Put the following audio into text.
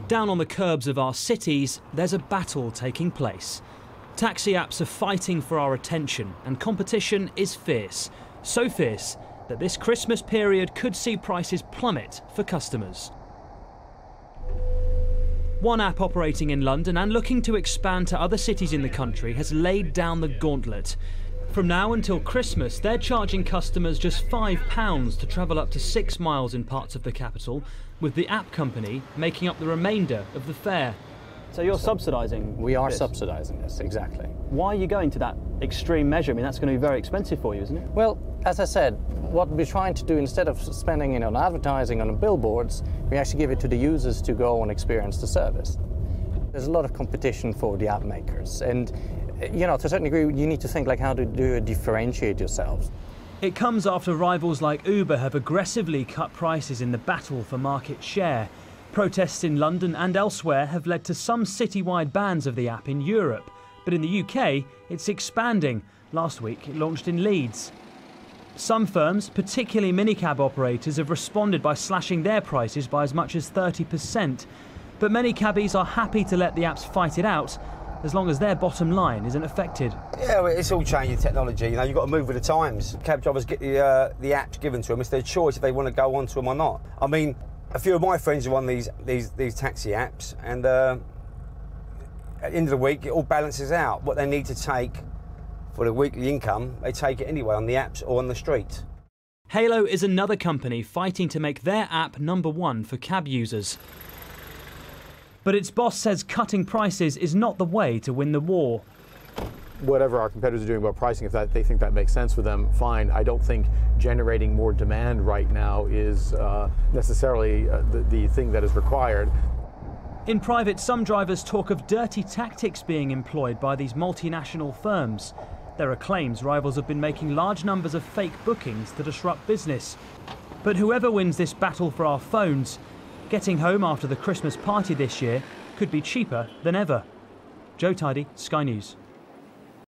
Down on the curbs of our cities, there's a battle taking place. Taxi apps are fighting for our attention and competition is fierce. So fierce that this Christmas period could see prices plummet for customers. One app operating in London and looking to expand to other cities in the country has laid down the gauntlet. From now until Christmas, they're charging customers just £5 to travel up to 6 miles in parts of the capital, with the app company making up the remainder of the fare. So you're subsidising? We are subsidising this, exactly. Why are you going to that extreme measure? I mean, that's going to be very expensive for you, isn't it? Well, as I said, what we're trying to do, instead of spending it on advertising on billboards, we actually give it to the users to go and experience the service. There's a lot of competition for the app makers, and to a certain degree, you need to think like how to differentiate yourselves. It comes after rivals like Uber have aggressively cut prices in the battle for market share. Protests in London and elsewhere have led to some citywide bans of the app in Europe. But in the UK, it's expanding. Last week, it launched in Leeds. Some firms, particularly minicab operators, have responded by slashing their prices by as much as 30%. But many cabbies are happy to let the apps fight it out, as long as their bottom line isn't affected. Yeah, well, it's all changing technology. You've got to move with the times. Cab drivers get the apps given to them. It's their choice if they want to go onto them or not. I mean, a few of my friends are on these taxi apps, and at the end of the week, it all balances out. What they need to take for the weekly income, they take it anyway on the apps or on the street. Halo is another company fighting to make their app #1 for cab users. But its boss says cutting prices is not the way to win the war. Whatever our competitors are doing about pricing, if they think that makes sense for them, fine. I don't think generating more demand right now is necessarily the thing that is required. In private, some drivers talk of dirty tactics being employed by these multinational firms. There are claims rivals have been making large numbers of fake bookings to disrupt business. But whoever wins this battle for our phones, getting home after the Christmas party this year could be cheaper than ever. Joe Tidy, Sky News.